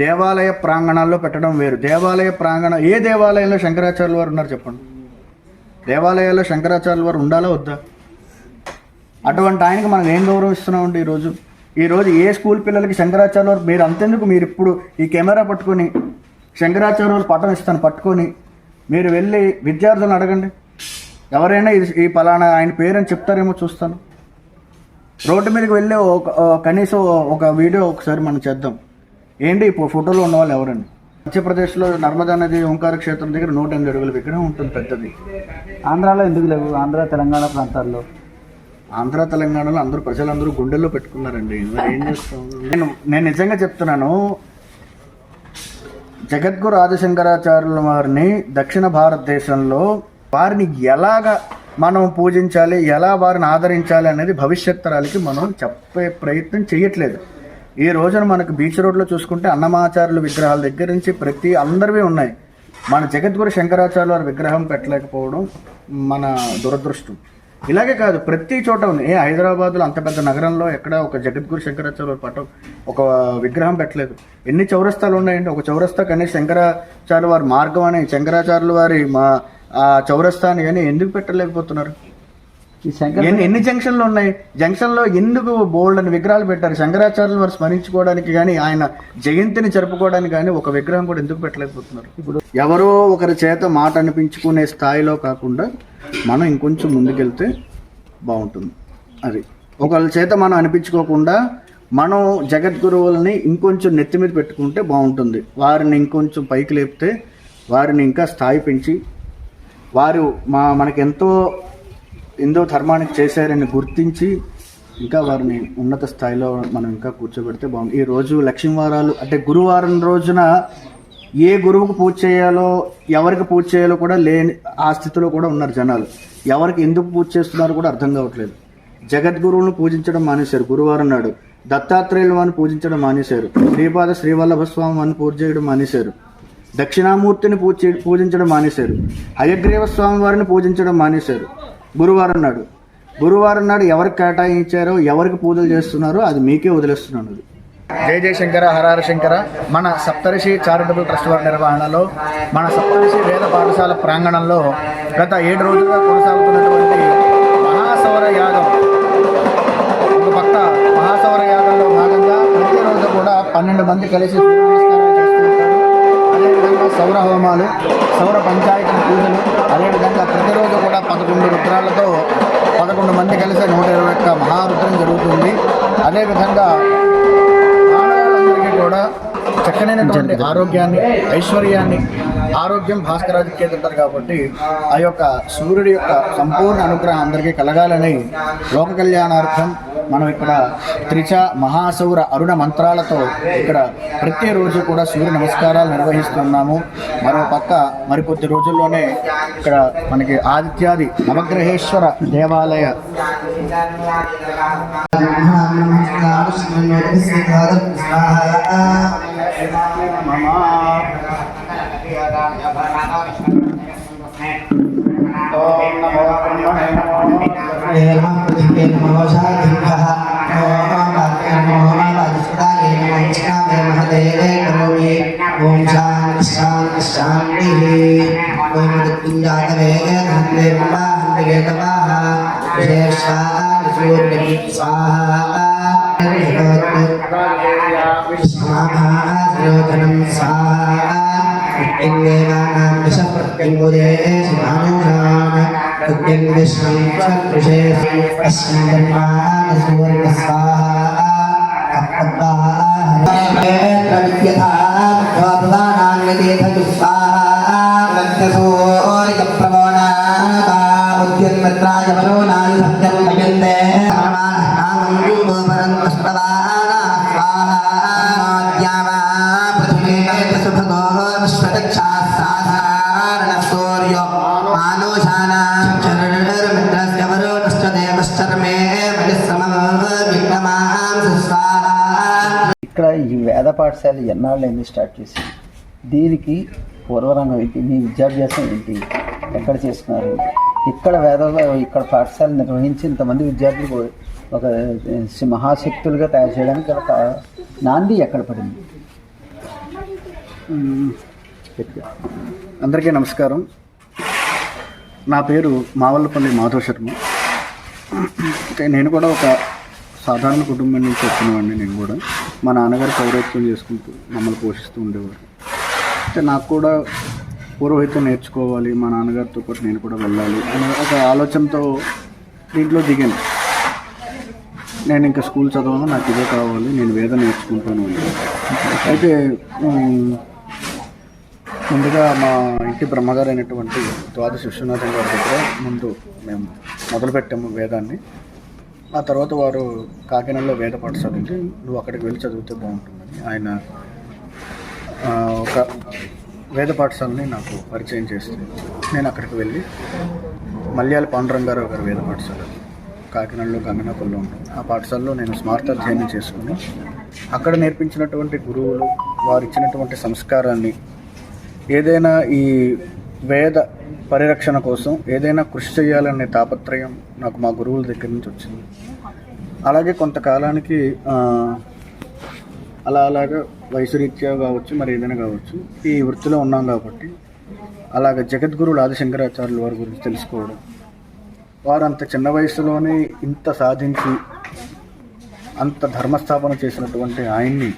దేవాలయ ప్రాంగణాల్లో పెట్టడం వేరు. దేవాలయ ప్రాంగణం, ఏ దేవాలయంలో శంకరాచార్యుల వారు ఉన్నారు చెప్పండి? దేవాలయాల్లో శంకరాచార్యుల వారు ఉండాలా వద్దా? అటువంటి ఆయనకి మనం ఏం గౌరవం ఇస్తున్నామండి ఈరోజు ఏ స్కూల్ పిల్లలకి శంకరాచార్యుల వారు, మీరు అంతెందుకు, మీరు ఇప్పుడు ఈ కెమెరా పట్టుకొని శంకరాచార్యుల వారు పటం ఇస్తాను పట్టుకొని మీరు వెళ్ళి విద్యార్థులను అడగండి, ఎవరైనా ఈ పలానా ఆయన పేరని చెప్తారేమో చూస్తాను. రోడ్డు మీదకి వెళ్ళి కనీసం ఒక వీడియో ఒకసారి మనం చేద్దాం. ఏంటి ఫోటోలో ఉన్న వాళ్ళు ఎవరండి? మధ్యప్రదేశ్లో నర్మదా నది ఓంకార క్షేత్రం దగ్గర 108 అడుగుల విగ్రహం ఉంటుంది పెద్దది. ఆంధ్రాలో ఎందుకు లేవు? ఆంధ్ర తెలంగాణ ప్రాంతాల్లో, ఆంధ్ర తెలంగాణలో ప్రజలందరూ గుండెల్లో పెట్టుకున్నారండి. మరి ఏం చేస్తాం? నేను నిజంగా చెప్తున్నాను, జగద్గురు ఆదిశంకరాచార్యుల వారిని దక్షిణ భారతదేశంలో వారిని ఎలాగ మనం పూజించాలి, ఎలా వారిని ఆదరించాలి అనేది భవిష్యత్ తరాలకి మనం చెప్పే ప్రయత్నం చేయట్లేదు. ఈ రోజున మనకు బీచ్ రోడ్లో చూసుకుంటే అన్నమాచార్యుల విగ్రహాల దగ్గర నుంచి ప్రతి అందరివి ఉన్నాయి. మన జగద్గురు శంకరాచార్యుల వారి విగ్రహం పెట్టలేకపోవడం మన దురదృష్టం. ఇలాగే కాదు, ప్రతి చోట ఉంది. హైదరాబాద్లో అంత పెద్ద నగరంలో ఎక్కడ ఒక జగద్గురు శంకరాచార్యుల పటం, ఒక విగ్రహం పెట్టలేదు. ఎన్ని చౌరస్తాలు ఉన్నాయండి? ఒక చౌరస్తా కానీ శంకరాచార్యుల వారి మార్గం అని, శంకరాచార్యుల వారి ఆ చౌరస్తాని కానీ ఎందుకు పెట్టలేకపోతున్నారు? ఎన్ని జంక్షన్లు ఉన్నాయి? జంక్షన్లో ఎందుకు బోల్డ్ అని విగ్రహాలు పెట్టారు? శంకరాచార్యుల వారు స్మరించుకోవడానికి కానీ, ఆయన జయంతిని జరుపుకోవడానికి కానీ ఒక విగ్రహం కూడా ఎందుకు పెట్టలేకపోతున్నారు? ఇప్పుడు ఎవరో ఒకరి చేత మాట అనిపించుకునే స్థాయిలో కాకుండా మనం ఇంకొంచెం ముందుకెళ్తే బాగుంటుంది. అది ఒకళ్ళ చేత మనం అనిపించుకోకుండా మనం జగద్గురువుల్ని ఇంకొంచెం నెత్తి మీద పెట్టుకుంటే బాగుంటుంది. వారిని ఇంకొంచెం పైకి లేపితే, వారిని ఇంకా స్థాయి పెంచి, వారు మనకి ఎంతో ధర్మానికి చేశారని గుర్తించి ఇంకా వారిని ఉన్నత స్థాయిలో మనం ఇంకా కూర్చోబెడితే బాగుంది. ఈరోజు లక్ష్మీవారాలు అంటే గురువారం రోజున ఏ గురువుకు పూజ చేయాలో, ఎవరికి పూజ చేయాలో కూడా లేని ఆ స్థితిలో కూడా ఉన్నారు జనాలు. ఎవరికి ఎందుకు పూజ చేస్తున్నారో కూడా అర్థం కావట్లేదు. జగద్గురువులను పూజించడం మానేశారు గురువారం నాడు. దత్తాత్రేయుల వారిని పూజించడం మానేశారు. శ్రీపాద శ్రీవల్లభ స్వామి వారిని పూజ చేయడం మానేశారు. దక్షిణామూర్తిని పూజించడం మానేశారు. హయగ్రీవ స్వామి వారిని పూజించడం మానేశారు. గురువారం నాడు ఎవరికి కేటాయించారో, ఎవరికి పూజలు చేస్తున్నారో అది మీకే వదిలేస్తున్నాను. జయ జయ శంకర, హరహర శంకర. మన సప్తర్షి చారిటబుల్ ట్రస్ట్ వారి నిర్వహణలో మన సప్తర్షి వేద పాఠశాల ప్రాంగణంలో గత 7 రోజులుగా కొనసాగుతున్నటువంటి మహాసౌర యాగం. ఒక పక్క మహాసౌర యాగంలో భాగంగా ప్రతిరోజు కూడా 12 మంది కలిసి నమస్కారాలు చేస్తుంటారు. అదేవిధంగా సౌర హోమాలు, సౌర పంచాయతీ పూజలు, అదేవిధంగా ప్రతిరోజు కూడా 11 రుద్రాలతో 11 మంది కలిసి 121 మహారుద్రం జరుగుతుంది. అదేవిధంగా మానవులందరికీ కూడా చక్కనైనటువంటి ఆరోగ్యాన్ని, ఐశ్వర్యాన్ని, ఆరోగ్యం భాస్కరాదిత్య ఉంటారు కాబట్టి ఆ యొక్క సూర్యుడి యొక్క సంపూర్ణ అనుగ్రహం అందరికీ కలగాలని లోక కళ్యాణార్థం మనం ఇక్కడ త్రిచ మహాసౌర అరుణ మంత్రాలతో ఇక్కడ ప్రతిరోజు కూడా సూర్య నమస్కారాలు నిర్వహిస్తున్నాము. మరో పక్క మరికొద్ది రోజుల్లోనే ఇక్కడ మనకి ఆదిత్యాది నవగ్రహేశ్వర దేవాలయ ఇక్కడ ఈ వేద పాఠశాల ఎన్నాళ్ళు ఎన్ని స్టార్ట్ చేసింది? దీనికి పూర్వరంగం ఏంటి? మీ విద్యాభ్యాసం ఏంటి? ఎక్కడ చేసుకున్నారు? ఇక్కడ పాఠశాల నిర్వహించి ఇంతమంది విద్యార్థులు ఒక మహాశక్తులుగా తయారు చేయడానికి నాంది ఎక్కడ పడింది? అందరికీ నమస్కారం. నా పేరు మావల్లపల్లి మాధవ్ శర్మ. నేను కూడా ఒక సాధారణ కుటుంబం నుంచి వచ్చినవాడిని. నేను కూడా మా నాన్నగారు పౌరోహిత్యం చేసుకుంటూ మమ్మల్ని పోషిస్తూ ఉండేవారు. అయితే నాకు కూడా పౌరోహిత్యం నేర్చుకోవాలి, మా నాన్నగారితో పాటు నేను కూడా వెళ్ళాలి అనే ఒక ఆలోచనతో దీంట్లో దిగాను. నేను ఇంకా స్కూల్ చదవను, నాకు ఇదే కావాలి, నేను వేదం నేర్చుకుంటాను. అయితే ముందుగా మా ఇంటి బ్రహ్మగారు అయినటువంటి ద్వాదశ విశ్వనాథం గారి దగ్గర ముందు మేము మొదలుపెట్టాము వేదాన్ని. ఆ తర్వాత వారు కాకినాడలో వేద పాఠశాల ఉంటే నువ్వు అక్కడికి వెళ్ళి చదివితే బాగుంటుందని ఆయన ఒక వేద పాఠశాలని నాకు పరిచయం చేస్తే నేను అక్కడికి వెళ్ళి మల్యాల పాండురంగారావు గారి వేద పాఠశాల కాకినాడలో గంగనాపల్లిలో ఉంటుంది. ఆ పాఠశాలలో నేను స్మార్త అధ్యయనం చేసుకుని అక్కడ నేర్పించినటువంటి గురువులు వారు ఇచ్చినటువంటి సంస్కారాన్ని ఏదైనా ఈ వేద పరిరక్షణ కోసం ఏదైనా కృషి చేయాలనే తాపత్రయం నాకు మా గురువుల దగ్గర నుంచి వచ్చింది. అలాగే కొంతకాలానికి అలాగా వయసు రీత్యా కావచ్చు, మరి ఏదైనా కావచ్చు, ఈ వృత్తిలో ఉన్నాం కాబట్టి అలాగే జగద్గురువులు ఆదిశంకరాచార్యుల వారి గురించి తెలుసుకోవడం, వారు అంత చిన్న వయసులోనే ఇంత సాధించి అంత ధర్మస్థాపన చేసినటువంటి ఆయన్ని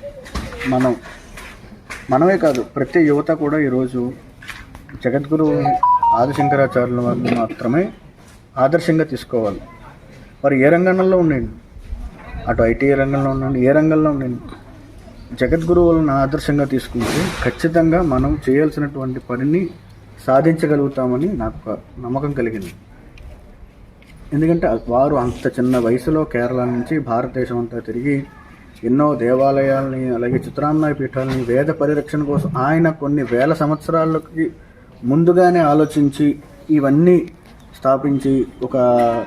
మనమే కాదు ప్రతి యువత కూడా ఈరోజు జగద్గురు ఆదిశంకరాచార్యుల వారిని మాత్రమే ఆదర్శంగా తీసుకోవాలి. వారు ఏ రంగంలో ఉండండి, అటు ఐటీ రంగంలో ఉండండి, ఏ రంగంలో ఉండండి, జగద్గురువులను ఆదర్శంగా తీసుకుంటే ఖచ్చితంగా మనం చేయాల్సినటువంటి పనిని సాధించగలుగుతామని నాకు నమ్మకం కలిగింది. ఎందుకంటే వారు అంత చిన్న వయసులో కేరళ నుంచి భారతదేశం అంతా తిరిగి ఎన్నో దేవాలయాల్ని అలాగే చిత్రాన్నాయ పీఠాలని వేద పరిరక్షణ కోసం ఆయన కొన్ని వేల సంవత్సరాలకి ముందుగానే ఆలోచించి ఇవన్నీ స్థాపించి ఒక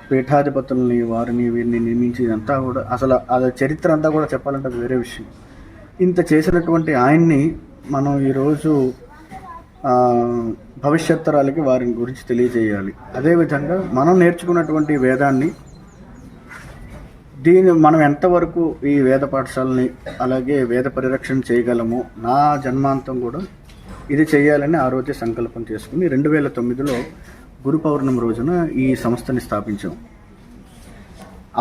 పీఠాధిపతుల్ని వారిని వీరిని నియమించి ఇదంతా కూడా అసలు అది చరిత్ర అంతా కూడా చెప్పాలంటే అది వేరే విషయం. ఇంత చేసినటువంటి ఆయన్ని మనం ఈరోజు భవిష్యత్ తరాలకి వారి గురించి తెలియజేయాలి. అదేవిధంగా మనం నేర్చుకున్నటువంటి వేదాన్ని మనం ఎంతవరకు ఈ వేద పాఠశాలని అలాగే వేద పరిరక్షణ చేయగలము, నా జన్మాంతం కూడా ఇది చేయాలని ఆ రోజే సంకల్పం చేసుకుని 2009లో గురు పౌర్ణమి రోజున ఈ సంస్థని స్థాపించాం.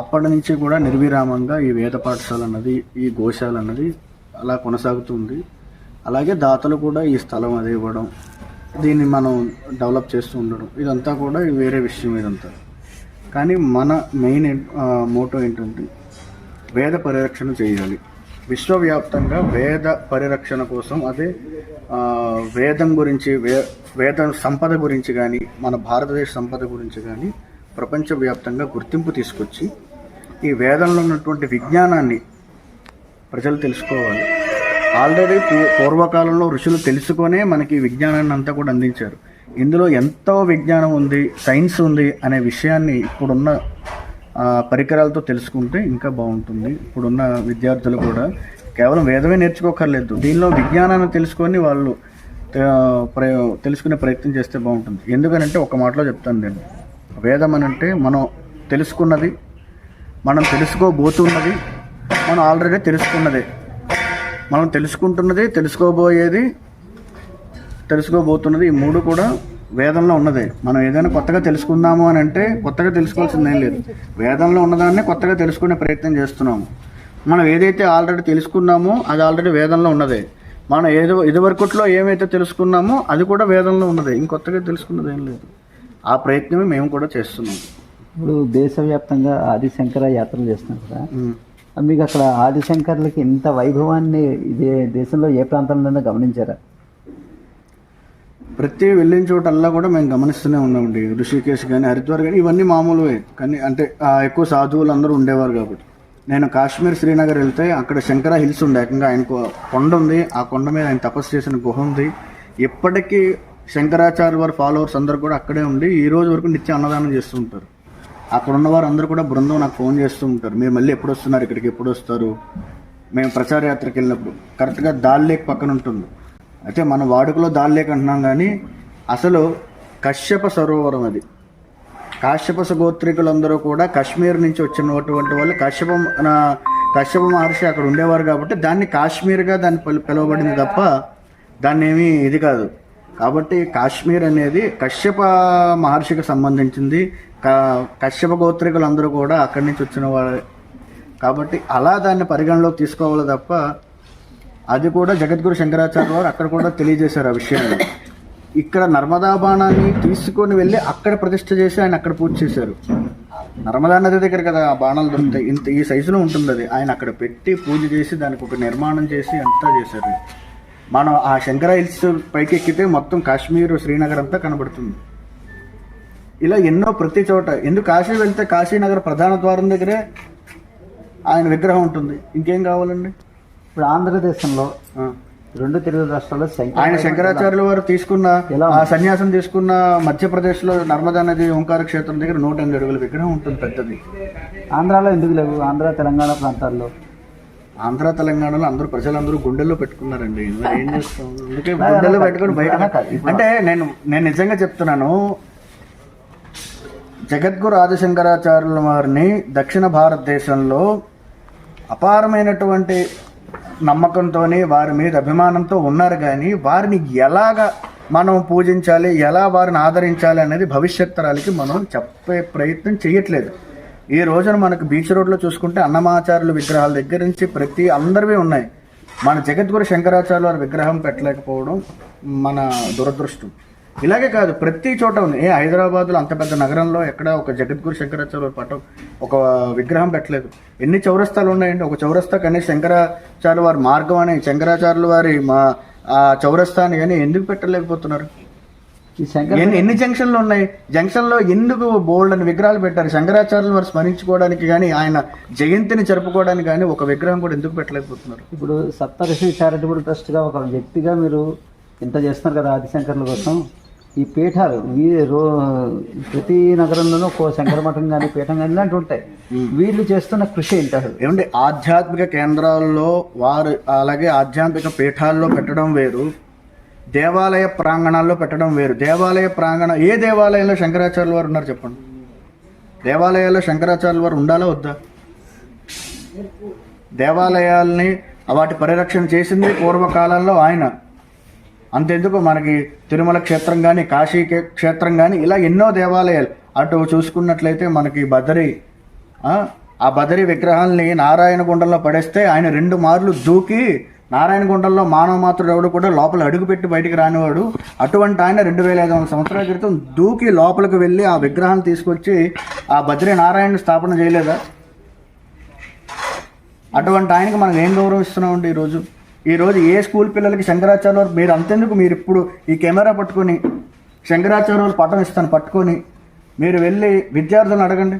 అప్పటి నుంచి కూడా నిర్విరామంగా ఈ వేద పాఠశాల అన్నది, ఈ గోశాల అన్నది అలా కొనసాగుతుంది. అలాగే దాతలు కూడా ఈ స్థలం అది ఇవ్వడం, దీన్ని మనం డెవలప్ చేస్తూ ఉండడం, ఇదంతా కూడా వేరే విషయం. ఇదంతా కానీ మన మెయిన్ మోటో ఏంటంటే వేద పరిరక్షణ చేయాలి. విశ్వవ్యాప్తంగా వేద పరిరక్షణ కోసం, అదే వేదం గురించి, వేద సంపద గురించి కానీ, మన భారతదేశ సంపద గురించి కానీ ప్రపంచవ్యాప్తంగా గుర్తింపు తీసుకొచ్చి ఈ వేదంలో ఉన్నటువంటి విజ్ఞానాన్ని ప్రజలు తెలుసుకోవాలి. ఆల్రెడీ పూర్వకాలంలో ఋషులు తెలుసుకొనే మనకి విజ్ఞానాన్ని అంతా కూడా అందించారు. ఇందులో ఎంతో విజ్ఞానం ఉంది, సైన్స్ ఉంది అనే విషయాన్ని ఇప్పుడున్న పరికరాలతో తెలుసుకుంటే ఇంకా బాగుంటుంది. ఇప్పుడున్న విద్యార్థులు కూడా కేవలం వేదమే నేర్చుకోకర్లేదు, దీనిలో విజ్ఞానాన్ని తెలుసుకొని వాళ్ళు తెలుసుకునే ప్రయత్నం చేస్తే బాగుంటుంది. ఎందుకనంటే ఒక మాటలో చెప్తాను నేను, వేదం అనంటే మనం తెలుసుకున్నది, మనం తెలుసుకోబోతున్నది, మనం ఆల్రెడీ తెలుసుకున్నదే. మనం తెలుసుకుంటున్నది, తెలుసుకోబోతున్నది, ఈ మూడు కూడా వేదంలో ఉన్నదే. మనం ఏదైనా కొత్తగా తెలుసుకుందాము అని అంటే కొత్తగా తెలుసుకోవాల్సిందేం లేదు, వేదంలో ఉన్నదాన్ని కొత్తగా తెలుసుకునే ప్రయత్నం చేస్తున్నాము. మనం ఏదైతే ఆల్రెడీ తెలుసుకున్నామో అది ఆల్రెడీ వేదంలో ఉన్నదే. మనం ఇదివరకుట్లో ఏమైతే తెలుసుకున్నామో అది కూడా వేదంలో ఉన్నదే, ఇంకొత్తగా తెలుసుకున్నది ఏం లేదు. ఆ ప్రయత్నమే మేము కూడా చేస్తున్నాం. ఇప్పుడు దేశవ్యాప్తంగా ఆదిశంకర యాత్రలు చేస్తున్నాం కదా, మీకు అక్కడ ఆదిశంకర్లకి ఇంత వైభవాన్ని ఇదే దేశంలో ఏ ప్రాంతంలోనే గమనించారా? ప్రతి వెళ్ళిన చోటల్లా కూడా మేము గమనిస్తూనే ఉన్నామండి. ఋషికేశ్ కానీ హరిద్వార్ కానీ ఇవన్నీ మామూలువే, కానీ అంటే ఎక్కువ సాధువులు అందరూ ఉండేవారు కాబట్టి. నేను కాశ్మీర్ శ్రీనగర్ వెళ్తే అక్కడ శంకర హిల్స్ ఉండే, ఏకంగా ఆయనకు కొండ ఉంది, ఆ కొండ మీద ఆయన తపస్సు చేసిన గుహ ఉంది. ఇప్పటికీ శంకరాచార్య వారి ఫాలోవర్స్ అందరూ కూడా అక్కడే ఉండి ఈ రోజు వరకు నిత్య అన్నదానం చేస్తూ ఉంటారు. అక్కడ ఉన్నవారు అందరూ కూడా బృందం నాకు ఫోన్ చేస్తూ ఉంటారు, మీరు మళ్ళీ ఎప్పుడు వస్తున్నారు, ఇక్కడికి ఎప్పుడు వస్తారు. మేము ప్రచార యాత్రకి వెళ్ళినప్పుడు కరెక్ట్గా దాల్ లేక్ పక్కన ఉంటుంది. అయితే మన వాడుకలో దాల్ లేక్ అంటున్నాం, కానీ అసలు కశ్యప సరోవరం అది. కాశ్యప గోత్రికులందరూ కూడా కాశ్మీర్ నుంచి వచ్చినటువంటి వాళ్ళు, కశ్యప మహర్షి అక్కడ ఉండేవారు కాబట్టి దాన్ని కాశ్మీర్గా దాన్ని పిలువబడింది తప్ప దాన్ని ఏమీ ఇది కాదు. కాబట్టి కాశ్మీర్ అనేది కశ్యప మహర్షికి సంబంధించింది. కశ్యప గోత్రికులందరూ కూడా అక్కడి నుంచి వచ్చిన వారు కాబట్టి అలా దాన్ని పరిగణలోకి తీసుకోవాలి తప్ప, అది కూడా జగద్గురు శంకరాచార్య వారు అక్కడ కూడా తెలియజేశారు ఆ విషయాన్ని. ఇక్కడ నర్మదా బాణాన్ని తీసుకొని వెళ్ళి అక్కడ ప్రతిష్ఠ చేసి ఆయన అక్కడ పూజ చేశారు. నర్మదా నది దగ్గర కదా ఆ బాణాలు దొరుకుతాయి, ఇంత ఈ సైజులో ఉంటుంది అది. ఆయన అక్కడ పెట్టి పూజ చేసి దానికి ఒక నిర్మాణం చేసి అంతా చేశారు. మనం ఆ శంకర హిల్స్ పైకి ఎక్కితే మొత్తం కాశ్మీర్, శ్రీనగర్ అంతా కనబడుతుంది. ఇలా ఎన్నో ప్రతి చోట. ఎందుకు కాశీ వెళ్తే కాశీనగర్ ప్రధాన ద్వారం దగ్గరే ఆయన విగ్రహం ఉంటుంది, ఇంకేం కావాలండి? ఇప్పుడు ఆంధ్రదేశంలో 2 తెలుగు రాష్ట్రాల్లో ఆయన శంకరాచార్యుల వారు తీసుకున్న ఆ సన్యాసం తీసుకున్న మధ్యప్రదేశ్లో నర్మదా నది ఓంకార క్షేత్రం దగ్గర 108 అడుగుల విగ్రహం ఉంటుంది, పెద్దది. ఆంధ్రాలో ఎందుకు లేవు? ఆంధ్ర తెలంగాణ ప్రాంతాల్లో, ఆంధ్ర తెలంగాణలో అందరూ ప్రజలందరూ గుండెల్లో పెట్టుకున్నారండి. ఏం చేస్తాం, అందుకే గుండెల్లో పెట్టుకుని బయట. అంటే నేను నిజంగా చెప్తున్నాను, జగద్గురు ఆదిశంకరాచార్యుల వారిని దక్షిణ భారతదేశంలో అపారమైనటువంటి నమ్మకంతో వారి మీద అభిమానంతో ఉన్నారు. కానీ వారిని ఎలాగ మనం పూజించాలి, ఎలా వారిని ఆదరించాలి అనేది భవిష్యత్ తరాలకి మనం చెప్పే ప్రయత్నం చేయట్లేదు. ఈ రోజున మనకు బీచ్ రోడ్లో చూసుకుంటే అన్నమాచార్యుల విగ్రహాల దగ్గర నుంచి ప్రతి అందరివి ఉన్నాయి. మన జగద్గురు శంకరాచార్యుల వారి విగ్రహం పెట్టలేకపోవడం మన దురదృష్టం. ఇలాగే కాదు, ప్రతి చోట ఉంది. హైదరాబాద్లో అంత పెద్ద నగరంలో ఎక్కడ ఒక జగద్గురు శంకరాచార్యుల పటం, ఒక విగ్రహం పెట్టలేదు. ఎన్ని చౌరస్తాలు ఉన్నాయండి? ఒక చౌరస్తా కానీ శంకరాచార్య వారి మార్గం అని, శంకరాచార్యుల వారి ఆ చౌరస్తాని కానీ ఎందుకు పెట్టలేకపోతున్నారు? ఎన్ని జంక్షన్లు ఉన్నాయి? జంక్షన్లో ఎందుకు బోల్డ్ అని విగ్రహాలు పెట్టారు? శంకరాచార్యుల వారు స్మరించుకోవడానికి కానీ, ఆయన జయంతిని జరుపుకోవడానికి కానీ ఒక విగ్రహం కూడా ఎందుకు పెట్టలేకపోతున్నారు? ఇప్పుడు సప్తర్షి చారిటబుల్ ట్రస్ట్గా ఒక వ్యక్తిగా మీరు ఇంత చేస్తున్నారు కదా ఆదిశంకర్ల కోసం. ఈ పీఠాలు ప్రతి నగరంలోనూ శంకర మఠం కానీ పీఠం కానీ ఇలాంటివి ఉంటాయి. వీళ్ళు చేస్తున్న కృషి ఏంటారు? ఏమంటే ఆధ్యాత్మిక కేంద్రాల్లో వారు, అలాగే ఆధ్యాత్మిక పీఠాల్లో పెట్టడం వేరు, దేవాలయ ప్రాంగణాల్లో పెట్టడం వేరు. దేవాలయ ప్రాంగణం, ఏ దేవాలయంలో శంకరాచార్యుల వారు ఉన్నారు చెప్పండి? దేవాలయాల్లో శంకరాచార్యుల వారు ఉండాలా వద్దా? దేవాలయాల్ని వాటి పరిరక్షణ చేసింది పూర్వకాలంలో ఆయన. అంతెందుకు, మనకి తిరుమల క్షేత్రం కానీ, కాశీ క్షేత్రం కానీ, ఇలా ఎన్నో దేవాలయాలు. అటు చూసుకున్నట్లయితే మనకి బదరి, ఆ బదరి విగ్రహాల్ని నారాయణగుండంలో పడేస్తే ఆయన 2 మార్లు దూకి, నారాయణగుండంలో మానవ మాత్రుడు ఎవడు కూడా లోపల అడుగుపెట్టి బయటికి రానివాడు. అటువంటి ఆయన 2500 సంవత్సరాల క్రితం దూకి లోపలికి వెళ్ళి ఆ విగ్రహాన్ని తీసుకొచ్చి ఆ బద్రీ నారాయణ స్థాపన చేయలేదా? అటువంటి ఆయనకి మనం ఏం గౌరవం ఇస్తున్నామండి ఈరోజు ఏ స్కూల్ పిల్లలకి శంకరాచార్య వారు, మీరు అంతెందుకు, మీరు ఇప్పుడు ఈ కెమెరా పట్టుకొని శంకరాచార్య వారు పటం ఇస్తాను పట్టుకొని మీరు వెళ్ళి విద్యార్థులను అడగండి,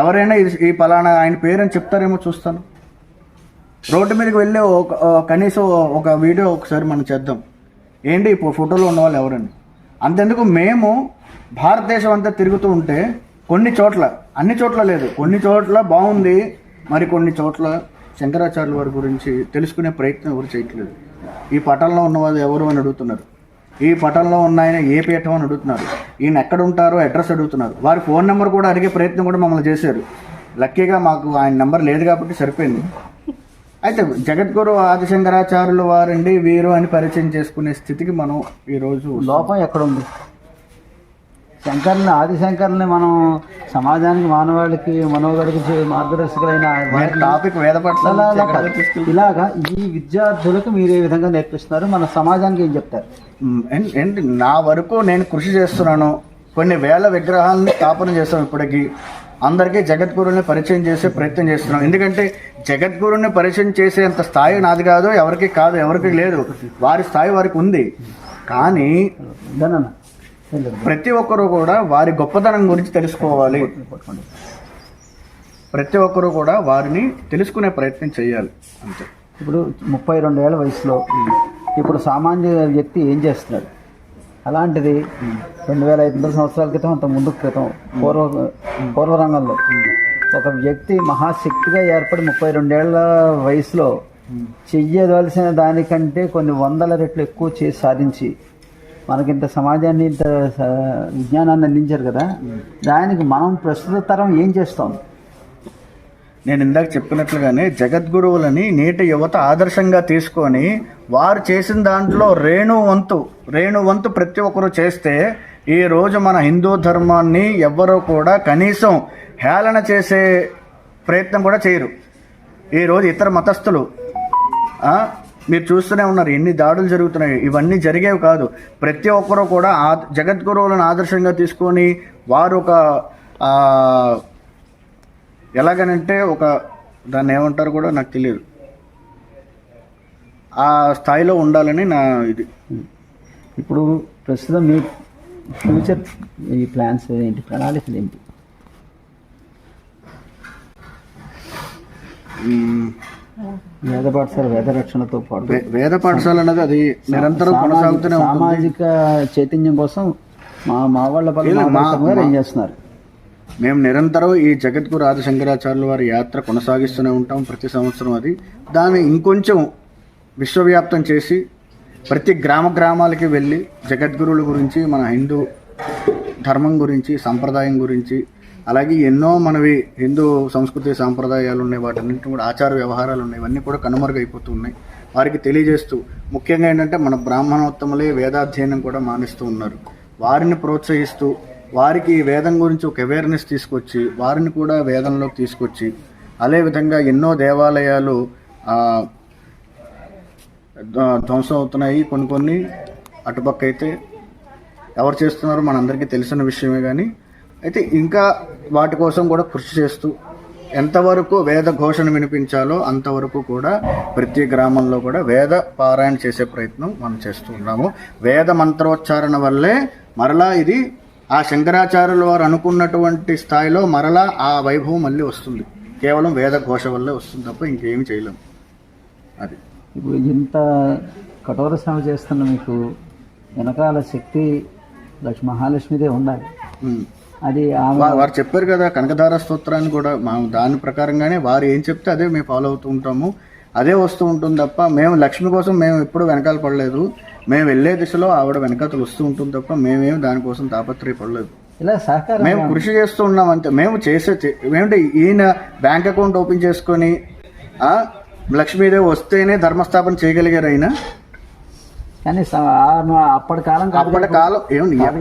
ఎవరైనా ఈ పలానా ఆయన పేరని చెప్తారేమో చూస్తాను. రోడ్డు మీదకి వెళ్ళి కనీసం ఒక వీడియో ఒకసారి మనం చేద్దాం, ఏంటి ఇప్పుడు ఫోటోలో ఉన్న వాళ్ళు ఎవరండి. అంతెందుకు, మేము భారతదేశం అంతా తిరుగుతూ ఉంటే కొన్ని చోట్ల, అన్ని చోట్ల లేదు, కొన్ని చోట్ల బాగుంది, మరి కొన్ని చోట్ల శంకరాచార్యుల వారి గురించి తెలుసుకునే ప్రయత్నం ఎవరు చేయట్లేదు. ఈ పటంలో ఉన్న వాళ్ళు ఎవరు అని అడుగుతున్నారు, ఈ పటంలో ఉన్న ఆయన ఏ పీఠం అని అడుగుతున్నారు, ఈయన ఎక్కడ ఉంటారో అడ్రస్ అడుగుతున్నారు. వారి ఫోన్ నెంబర్ కూడా అడిగే ప్రయత్నం కూడా మమ్మల్ని చేశారు. లక్కీగా మాకు ఆయన నెంబర్ లేదు కాబట్టి సరిపోయింది. అయితే జగద్గురు ఆదిశంకరాచార్యుల వారండి వీరు అని పరిచయం చేసుకునే స్థితికి మనం ఈరోజు. లోపం ఎక్కడుంది? ఆదిశంకర్ని మనం సమాజానికి, మానవాళికి, మనోగడికి మార్గదర్శకులైన టాపిక్ ఇలాగా ఈ విద్యార్థులకు మీరు ఏ విధంగా నేర్పిస్తున్నారు? మన సమాజానికి ఏం చెప్తారు? ఏంటి, నా వరకు నేను కృషి చేస్తున్నాను. కొన్ని వేల విగ్రహాలను స్థాపన చేస్తాం. ఇప్పటికీ అందరికీ జగద్గురుని పరిచయం చేసే ప్రయత్నం చేస్తున్నాం. ఎందుకంటే జగద్గురుని పరిచయం చేసేంత స్థాయి నాది కాదు, ఎవరికి లేదు. వారి స్థాయి వారికి ఉంది. కానీ ప్రతి ఒక్కరూ కూడా వారి గొప్పతనం గురించి తెలుసుకోవాలి. ప్రతి ఒక్కరూ కూడా వారిని తెలుసుకునే ప్రయత్నం చేయాలి అంతే. ఇప్పుడు 32 ఏళ్ల వయసులో ఇప్పుడు సామాన్య వ్యక్తి ఏం చేస్తున్నాడు? అలాంటిది 2500 సంవత్సరాల క్రితం, అంత ముందు క్రితం పూర్వరంగంలో ఒక వ్యక్తి మహాశక్తిగా ఏర్పడి 32 ఏళ్ల వయసులో చెయ్యవలసిన దానికంటే కొన్ని 100 రెట్లు ఎక్కువ చేసి సాధించి మనకింత సమాజాన్ని, ఇంత విజ్ఞానాన్ని అందించారు కదా. దానికి మనం ప్రస్తుత తరం ఏం చేస్తాం? నేను ఇందాక చెప్పినట్లుగానే జగద్గురువులని నేటి యువత ఆదర్శంగా తీసుకొని వారు చేసిన దాంట్లో రేణు వంతు ప్రతి ఒక్కరు చేస్తే ఈ రోజు మన హిందూ ధర్మాన్ని ఎవ్వరూ కూడా కనీసం హేళన చేసే ప్రయత్నం కూడా చేయరు. ఈరోజు ఇతర మతస్థులు మీరు చూస్తూనే ఉన్నారు ఎన్ని దాడులు జరుగుతున్నాయి. ఇవన్నీ జరిగేవి కాదు. ప్రతి ఒక్కరూ కూడా జగద్గురువులను ఆదర్శంగా తీసుకొని వారు ఒక ఎలాగనంటే దాన్ని ఏమంటారు కూడా నాకు తెలియదు, ఆ స్థాయిలో ఉండాలని నా ఇది. ఇప్పుడు ప్రస్తుతం మీ ఫ్యూచర్ ఈ ప్లాన్స్ ఏంటి, ప్రణాళికలు ఏంటి? వేద పాఠశాల, వేద రక్షణతో పాటు వేద పాఠశాల అనేది అది నిరంతరం కొనసాగుతూనే ఉంటుంది. సామాజిక చైతన్యం కోసం మా వాళ్ళ ఏం చేస్తున్నారు? మేము నిరంతరం ఈ జగద్గురు ఆది శంకరాచార్యుల వారి యాత్ర కొనసాగిస్తూనే ఉంటాం ప్రతి సంవత్సరం. దాన్ని ఇంకొంచెం విశ్వవ్యాప్తం చేసి ప్రతి గ్రామాలకి వెళ్ళి జగద్గురువుల గురించి, మన హిందూ ధర్మం గురించి, సంప్రదాయం గురించి, అలాగే ఎన్నో మనవి హిందూ సంస్కృతి సాంప్రదాయాలు ఉన్నాయి, వాటన్నింటి కూడా ఆచార వ్యవహారాలు ఉన్నాయి, ఇవన్నీ కూడా కనుమరుగైపోతూ ఉన్నాయి. వారికి తెలియజేస్తూ ముఖ్యంగా ఏంటంటే మన బ్రాహ్మణోత్తములే వేదాధ్యయనం కూడా మానిస్తూ ఉన్నారు. వారిని ప్రోత్సహిస్తూ వారికి వేదం గురించి ఒక అవేర్నెస్ తీసుకొచ్చి వారిని కూడా వేదంలోకి తీసుకొచ్చి, అదేవిధంగా ఎన్నో దేవాలయాలు ధ్వంసం అవుతున్నాయి. కొన్ని అటుపక్క అయితే ఎవరు చేస్తున్నారో మనందరికీ తెలిసిన విషయమే. కానీ అయితే ఇంకా వాటి కోసం కూడా కృషి చేస్తూ ఎంతవరకు వేద ఘోషణ వినిపించాలో అంతవరకు కూడా ప్రతి గ్రామంలో కూడా వేద పారాయణ చేసే ప్రయత్నం మనం చేస్తూ ఉన్నాము. వేద మంత్రోచ్చారణ వల్లే మరలా ఇది ఆ శంకరాచార్యుల వారు అనుకున్నటువంటి స్థాయిలో మరలా ఆ వైభవం మళ్ళీ వస్తుంది. కేవలం వేద ఘోష వల్లే వస్తుంది తప్ప ఇంకేమి చేయలేం. అది ఇప్పుడు ఇంత కఠోర శ్రమ చేస్తున్న మీకు వెనకాల శక్తి మహాలక్ష్మిదే ఉండాలి. అది వారు చెప్పారు కదా కనకధార స్తోత్రాన్ని కూడా దాని ప్రకారంగానే వారు ఏం చెప్తే అదే మేము ఫాలో అవుతూ ఉంటాము. అదే వస్తూ ఉంటుంది తప్ప మేము లక్ష్మి కోసం మేము ఎప్పుడు వెనకాల పడలేదు. మేము వెళ్ళే దిశలో ఆవిడ వెనకాతలు వస్తూ ఉంటుంది తప్ప మేమేమి దానికోసం తాపత్రయపడలేదు. ఇలా సహకారం మేము కృషి చేస్తూ ఉన్నాం అంతే. మేము ఏమంటే ఈయన బ్యాంక్ అకౌంట్ ఓపెన్ చేసుకొని లక్ష్మీదేవి వస్తేనే ధర్మస్థాపన చేయగలిగారు ఆయన. కానీ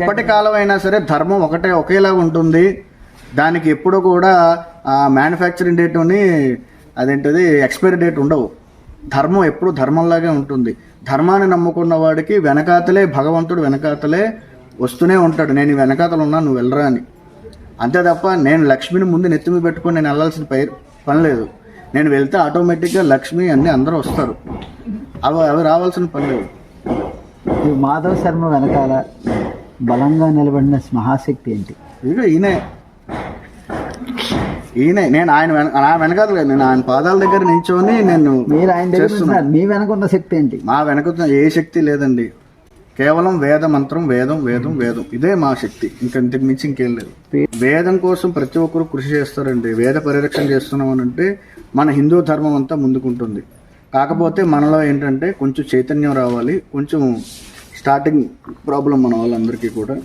అప్పటి కాలం అయినా సరే ధర్మం ఒకేలాగా ఉంటుంది. దానికి ఎప్పుడు కూడా మ్యానుఫ్యాక్చరింగ్ డేట్ అదేంటిది ఎక్స్పైరీ డేట్ ఉండవు. ధర్మం ఎప్పుడు ధర్మంలాగే ఉంటుంది. ధర్మాన్ని నమ్ముకున్న వాడికి వెనకాతలే భగవంతుడు వెనకాతలే వస్తూనే ఉంటాడు. నేను వెనకాతలు ఉన్నా నువ్వు వెళ్ళరా అని. అంతే తప్ప నేను లక్ష్మిని ముందు నెత్తిమి పెట్టుకొని నేను వెళ్ళాల్సిన పని లేదు. నేను వెళ్తే ఆటోమేటిక్గా లక్ష్మి అన్నీ అందరూ వస్తారు. అవి రావాల్సిన పని లేదు. మాధవ్ శర్మ వెనకాల బలంగా నిలబడిన మహాశక్తి ఏంటి? ఇక ఈయనే. నేను నా వెనకాల నేను ఆయన పాదాల దగ్గర నించొని మీరు ఆయన దగ్గర మీ వెనకున్న శక్తి ఏంటి? మా వెనక ఏ శక్తి లేదండి. కేవలం వేద మంత్రం, వేదం వేదం వేదం, ఇదే మా శక్తి. ఇంతకు మించి ఇంకేం లేదు. వేదం కోసం ప్రతి ఒక్కరు కృషి చేస్తారండి. వేద పరిరక్షణ చేస్తున్నాం అంటే మన హిందూ ధర్మం అంతా ముందుకుంటుంది. కాకపోతే మనలో ఏంటంటే కొంచెం చైతన్యం రావాలి. కొంచెం స్టార్టింగ్ ప్రాబ్లం మన వాళ్ళందరికీ కూడా.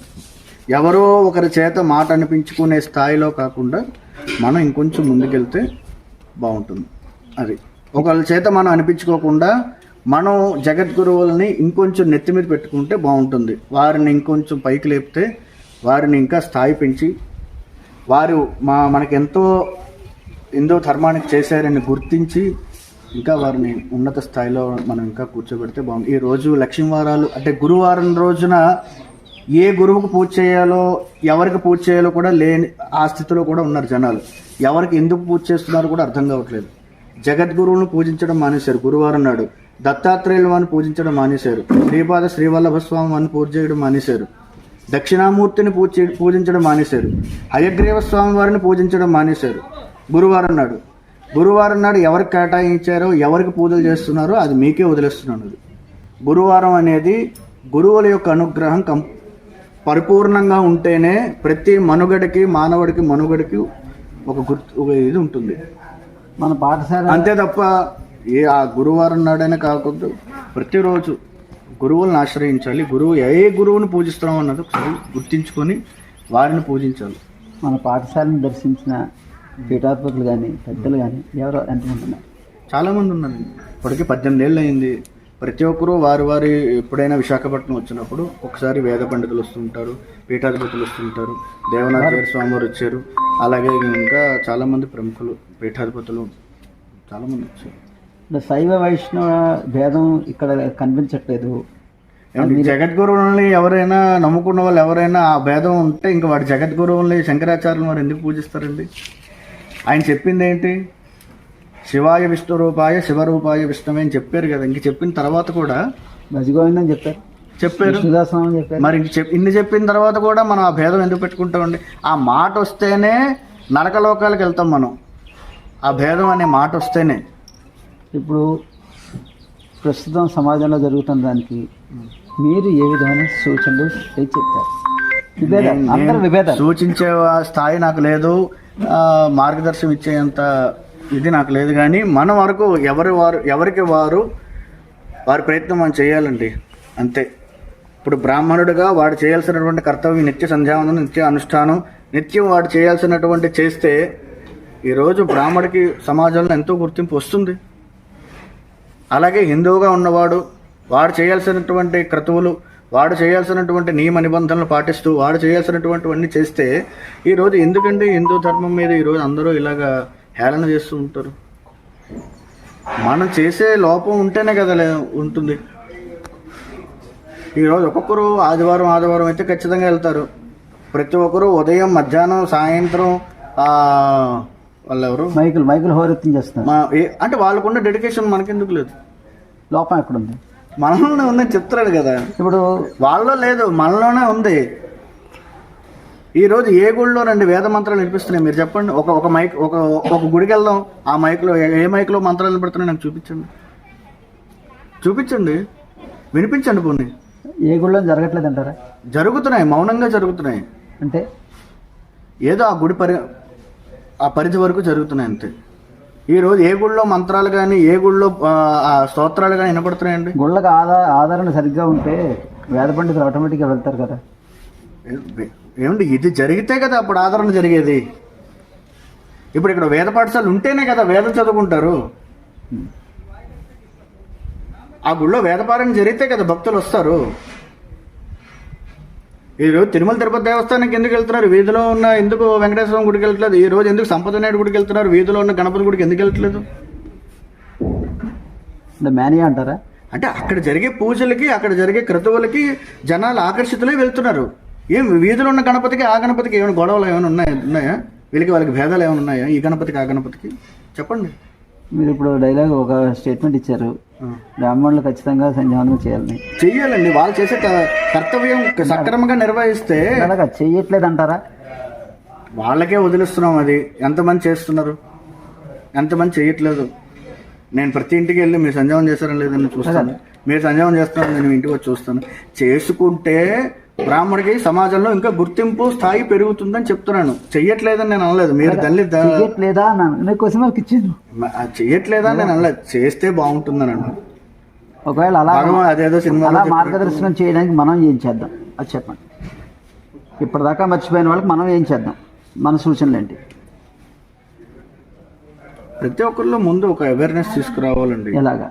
ఎవరో ఒకరి చేత మాట అనిపించుకునే స్థాయిలో కాకుండా మనం ఇంకొంచెం ముందుకెళ్తే బాగుంటుంది. అది ఒకళ్ళ చేత మనం అనిపించుకోకుండా మనం జగద్గురువులని ఇంకొంచెం నెత్తి మీద పెట్టుకుంటే బాగుంటుంది. వారిని ఇంకొంచెం పైకి లేపితే వారిని ఇంకా స్థాయి పెంచి వారు మనకెంతో హిందూ ధర్మానికి చేశారని గుర్తించి ఇంకా వారిని ఉన్నత స్థాయిలో మనం ఇంకా కూర్చోబెడితే బాగుంది. ఈరోజు లక్ష్మీవారాలు అంటే గురువారం రోజున ఏ గురువుకు పూజ చేయాలో ఎవరికి పూజ చేయాలో కూడా లేని ఆ స్థితిలో కూడా ఉన్నారు జనాలు. ఎవరికి ఎందుకు పూజ చేస్తున్నారో కూడా అర్థం కావట్లేదు. జగద్గురువును పూజించడం మానేశారు. గురువారం నాడు దత్తాత్రేయుల వారిని పూజించడం మానేశారు. శ్రీపాద శ్రీవల్లభ స్వామి వారిని పూజ చేయడం మానేశారు. దక్షిణామూర్తిని పూజించడం మానేశారు. హయగ్రీవ స్వామి వారిని పూజించడం మానేశారు. గురువారం నాడు ఎవరికి కేటాయించారో ఎవరికి పూజలు చేస్తున్నారో అది మీకే వదిలేస్తున్నాను. గురువారం అనేది గురువుల యొక్క అనుగ్రహం పరిపూర్ణంగా ఉంటేనే ప్రతి మానవుడికి మనుగడకి ఒక ఇది ఉంటుంది మన పాఠశాల. అంతే తప్ప ఆ గురువారం నాడైనా కాకుండా ప్రతిరోజు గురువులను ఆశ్రయించాలి. ఏ గురువుని పూజిస్తున్నాం అన్నది ఒకసారి గుర్తించుకొని వారిని పూజించాలి. మన పాఠశాలను దర్శించిన పీఠాధిపతులు కానీ పెద్దలు కానీ ఎవరు ఎంతమంది ఉన్నారు? చాలామంది ఉన్నారండి. ఇప్పటికి 18 ఏళ్ళు అయింది. ప్రతి ఒక్కరూ వారి ఎప్పుడైనా విశాఖపట్నం వచ్చినప్పుడు ఒకసారి వేద పండితులు వస్తుంటారు, పీఠాధిపతులు వస్తుంటారు, దేవనాచార్య స్వామి వారు వచ్చారు. అలాగే ఇంకా చాలామంది ప్రముఖులు పీఠాధిపతులు చాలామంది వచ్చారు. శైవ వైష్ణవ భేదం ఇక్కడ కనిపించట్లేదు. జగద్గురువుల్ని ఎవరైనా నమ్ముకున్న వాళ్ళు ఎవరైనా ఆ భేదం ఉంటే ఇంకా వాడు జగద్గురువుల్ని శంకరాచార్యులు వారు ఎందుకు పూజిస్తారండి? ఆయన చెప్పింది ఏంటి? శివాయ విష్ణు రూపాయ శివరూపాయ విష్ణువే అని చెప్పారు కదా. ఇంక చెప్పిన తర్వాత కూడా భజగోవిందని చెప్పారు. చెప్పారు మరి ఇన్ని చెప్పిన తర్వాత కూడా మనం ఆ భేదం ఎందుకు పెట్టుకుంటామండి? ఆ మాట వస్తేనే నరకలోకాలకు వెళ్తాం మనం. ఆ భేదం అనే మాట వస్తేనే. ఇప్పుడు ప్రస్తుతం సమాజంలో జరుగుతున్న దానికి మీరు ఏ విధమైన సూచనలు చెప్తారు? సూచించే స్థాయి నాకు లేదు, మార్గదర్శనం ఇచ్చేంత ఇది నాకు లేదు. కానీ మన వరకు ఎవరికి వారు వారి ప్రయత్నం మనం చేయాలండి, అంతే. ఇప్పుడు బ్రాహ్మణుడిగా వాడు చేయాల్సినటువంటి కర్తవ్యం నిత్య సంధ్యావందనం, నిత్య అనుష్ఠానం, నిత్యం వాడు చేయాల్సినటువంటి చేస్తే ఈరోజు బ్రాహ్మడికి సమాజంలో ఎంతో గుర్తింపు వస్తుంది. అలాగే హిందువుగా ఉన్నవాడు వాడు చేయాల్సినటువంటి క్రతువులు, వాడు చేయాల్సినటువంటి నియమ నిబంధనలు పాటిస్తూ వాడు చేయాల్సినటువంటివన్నీ చేస్తే ఈరోజు ఎందుకండి హిందూ ధర్మం మీద ఈరోజు అందరూ ఇలాగా హేళన చేస్తూ ఉంటారు? మనం చేసే లోపం ఉంటేనే కదా ఉంటుంది. ఈరోజు ఒక్కొక్కరు ఆదివారం అయితే ఖచ్చితంగా వెళ్తారు. ప్రతి ఒక్కరు ఉదయం, మధ్యాహ్నం, సాయంత్రం వాళ్ళు ఎవరు మైకులు హోరెత్తం చేస్తున్నారు. అంటే వాళ్ళకున్న డెడికేషన్ మనకెందుకు లేదు? లోపం ఎక్కడుంది? మనలోనే ఉందని చెప్తున్నాడు కదా. ఇప్పుడు వాళ్ళలో లేదు, మనలోనే ఉంది. ఈరోజు ఏ గుడిలోనండి వేద మంత్రాలు వినిపిస్తున్నాయి? మీరు చెప్పండి. ఒక మైక్ ఒక గుడికి వెళ్దాం, ఆ మైక్లో ఏ మైక్లో మంత్రాలు వినపడుతున్నాయి నాకు చూపించండి, వినిపించండి. పోనీ ఏ గుడిలో జరగట్లేదు అంటారా? జరుగుతున్నాయి, మౌనంగా జరుగుతున్నాయి. అంటే ఏదో ఆ గుడి ఆ పరిధి వరకు జరుగుతున్నాయి అంతే. ఈరోజు ఏ గుళ్ళో మంత్రాలు కానీ ఏ గుళ్ళో స్తోత్రాలు కానీ వినపడుతున్నాయండి? గుళ్ళకి ఆదరణ సరిగ్గా ఉంటే వేద పండితులు ఆటోమేటిక్గా వెళ్తారు కదా. ఏమండి, ఇది జరిగితే కదా అప్పుడు ఆదరణ జరిగేది. ఇప్పుడు ఇక్కడ వేద పాఠశాలలు ఉంటేనే కదా వేదం చదువుకుంటారు. ఆ గుళ్ళో వేదపారాయణ జరిగితే కదా భక్తులు వస్తారు. ఈరోజు తిరుమల తిరుపతి దేవస్థానానికి ఎందుకు వెళ్తున్నారు? వీధిలో ఉన్న ఎందుకు వెంకటేశ్వర గుడికి వెళ్ళట్లేదు? ఈ రోజు ఎందుకు సంపద నాయుడు గుడికి వెళ్తున్నారు? వీధిలో ఉన్న గణపతి గుడికి ఎందుకు వెళ్ళట్లేదు? మేనియా అంటారా? అంటే అక్కడ జరిగే పూజలకి, అక్కడ జరిగే క్రతువులకి జనాలు ఆకర్షితులై వెళ్తున్నారు. ఏం వీధిలో ఉన్న గణపతికి ఆ గణపతికి ఏమైనా గొడవలు ఏమైనా ఉన్నాయా? వాళ్ళకి భేదాలు ఏమైనా ఉన్నాయా? ఈ గణపతికి ఆ గణపతికి చెప్పండి. మీరు ఇప్పుడు డైలాగ్ ఒక స్టేట్మెంట్ ఇచ్చారు, బ్రాహ్మణులు ఖచ్చితంగా సంధ్యావందనం చెయ్యాలండి. వాళ్ళు చేసే కర్తవ్యం సక్రమంగా నిర్వహిస్తే చెయ్యట్లేదు అంటారా? వాళ్ళకే వదిలిస్తున్నాం. అది ఎంతమంది చేస్తున్నారు, ఎంతమంది చెయ్యట్లేదు. నేను ప్రతి ఇంటికి వెళ్ళి మీరు సంధ్యావనం చేస్తారని లేదని చూస్తాను. మీరు సంధ్యావనం చేస్తున్నారని నేను ఇంటికి వచ్చి చూస్తాను. చేసుకుంటే బ్రాహ్మడికి సమాజంలో ఇంకా గుర్తింపు స్థాయి పెరుగుతుందని చెప్తున్నాను. చెయ్యట్లేదని నేను అనలేదు. మీరు చెయ్యట్లేదా నేను అనలేదు. చేస్తే బాగుంటుందని అన్నాను. ఒకవేళ అదేదో సినిమా మార్గదర్శనం చేయడానికి మనం ఏం చేద్దాం అది చెప్పండి. ఇప్పటిదాకా మర్చిపోయిన వాళ్ళకి మనం ఏం చేద్దాం? మన సూచనలు ఏంటి? ప్రతి ఒక్కరిలో ముందు ఒక అవేర్నెస్ తీసుకురావాలండి. ఎలాగా?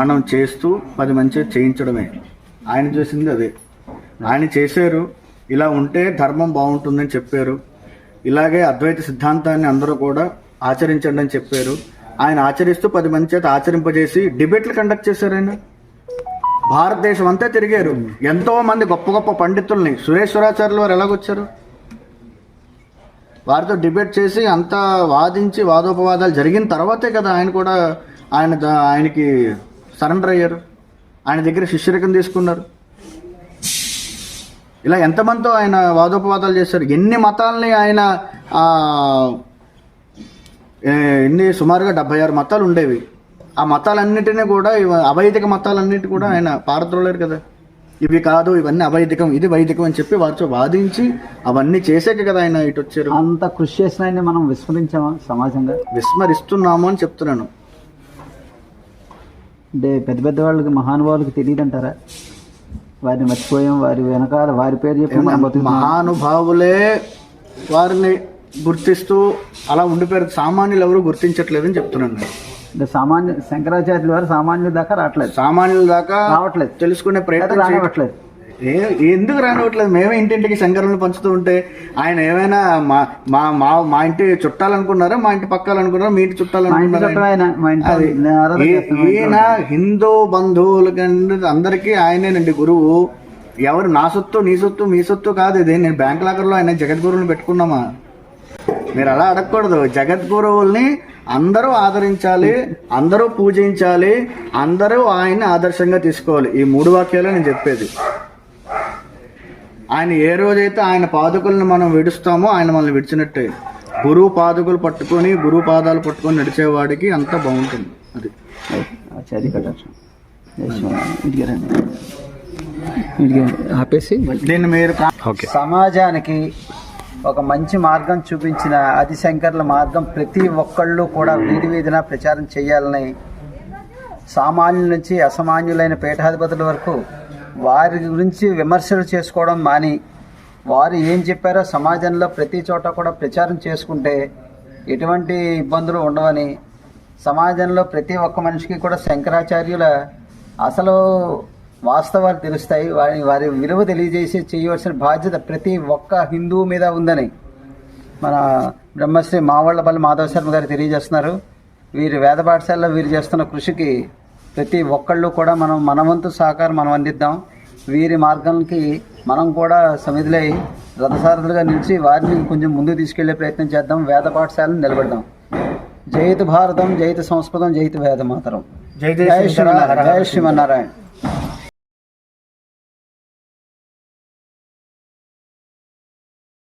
మనం చేస్తూ 10 మంది చేయించడమే. ఆయన చేసింది అదే. ఆయన చేశారు, ఇలా ఉంటే ధర్మం బాగుంటుందని చెప్పారు. ఇలాగే అద్వైత సిద్ధాంతాన్ని అందరూ కూడా ఆచరించండి అని చెప్పారు. ఆయన ఆచరిస్తూ 10 మంది చేత ఆచరింపజేసి డిబేట్లు కండక్ట్ చేశారు. ఆయన భారతదేశం అంతా తిరిగారు. ఎంతో మంది గొప్ప గొప్ప పండితుల్ని, సురేశ్వరాచార్యులు వారు ఎలాగొచ్చారు? వారితో డిబేట్ చేసి అంతా వాదించి వాదోపవాదాలు జరిగిన తర్వాతే కదా ఆయన కూడా ఆయనకి సరెండర్ అయ్యారు. ఆయన దగ్గర శిష్యరికం తీసుకున్నారు. ఇలా ఎంతమందితో ఆయన వాదోపవాదాలు చేశారు. ఎన్ని మతాలని ఆయన సుమారుగా 76 మతాలు ఉండేవి. ఆ మతాలన్నిటినీ కూడా అవైదిక మతాలన్నిటి కూడా ఆయన పారద్రోలేరు కదా. ఇవి కాదు, ఇవన్నీ అవైదికం, ఇది వైదికం అని చెప్పి వారితో వాదించి అవన్నీ చేసాక కదా ఆయన ఇటు వచ్చారు. అంత కృషి చేసిన ఆయన మనం విస్మరించామా? సమాజంగా విస్మరిస్తున్నాము అని చెప్తున్నాను. అంటే పెద్ద పెద్ద వాళ్ళకి, మహానుభావులకి తెలియదు అంటారా? వారిని మర్చిపోయాం, వారి వెనకాల వారి పేరు చెప్పి మహానుభావులే వారిని గుర్తిస్తూ అలా ఉండిపోయారు. సామాన్యులు ఎవరు గుర్తించట్లేదని చెప్తున్నాను నేను. అంటే సామాన్య శంకరాచార్యుల వారు సామాన్యుల దాకా రావట్లేదు, సామాన్యుల దాకా రావట్లేదు, తెలుసుకునే ప్రయత్నం రావట్లేదు. ఎందుకు రానివ్వట్లేదు? మేమే ఇంటింటికి శంకరులను పంచుతూ ఉంటే ఆయన ఏమైనా మా మా మా మా ఇంటి చుట్టాలనుకున్నారా, మా ఇంటి పక్కాలనుకున్నారా, మీ ఇంటి చుట్టాలనుకున్నారా? ఈయన హిందూ బంధువులకి అందరికీ ఆయనేనండి గురువు. ఎవరు నా సొత్తు నీ సొత్తు మీ సొత్తు కాదు ఇది. నేను బ్యాంక్ లాకర్లో ఆయన జగద్గురువుని పెట్టుకున్నామా? మీరు అలా అడగకూడదు. జగద్గురువుల్ని అందరూ ఆదరించాలి, అందరూ పూజించాలి, అందరూ ఆయన్ని ఆదర్శంగా తీసుకోవాలి. ఈ 3 వాక్యాలు నేను చెప్పేది. ఆయన ఏ రోజైతే ఆయన పాదుకులను మనం విడుస్తామో ఆయన మనల్ని విడిచినట్టే. గురువు పాదుకులు పట్టుకొని, గురువు పాదాలు పట్టుకొని నడిచేవాడికి అంత బాగుంటుంది. అది ఆపేసి దీన్ని మీరు సమాజానికి ఒక మంచి మార్గం చూపించిన ఆదిశంకర్ల మార్గం ప్రతి ఒక్కళ్ళు కూడా వీధి వీధిన ప్రచారం చేయాలని, సామాన్యుల నుంచి అసామాన్యులైన పీఠాధిపతుల వరకు వారి గురించి విమర్శలు చేసుకోవడం మాని, వారు ఏం చెప్పారో సమాజంలో ప్రతి చోట కూడా ప్రచారం చేసుకుంటే ఎటువంటి ఇబ్బందులు ఉండవని, సమాజంలో ప్రతి ఒక్క మనిషికి కూడా శంకరాచార్యుల అసలు వాస్తవాలు తెలుస్తాయి, వారి విలువ తెలియజేసి చేయవలసిన బాధ్యత ప్రతి ఒక్క హిందువు మీద ఉందని మన బ్రహ్మశ్రీ మావళ్ళపల్లి మాధవ శర్మ గారు తెలియజేస్తున్నారు. వీరి వేద పాఠశాలలో వీరు చేస్తున్న కృషికి ప్రతి ఒక్కళ్ళు కూడా మన వంతు సహకారం మనం అందిద్దాం. వీరి మార్గానికి మనం కూడా సమిధులై రథసారథులుగా నిలిచి వారిని కొంచెం ముందుకు తీసుకెళ్లే ప్రయత్నం చేద్దాం. వేద పాఠశాలను నిలబెడదాం. జయతు భారతం, జయతు సంస్కృతం, జయతు వేద మాతరం. జై జై జయ శ్రీమన్నారాయణ.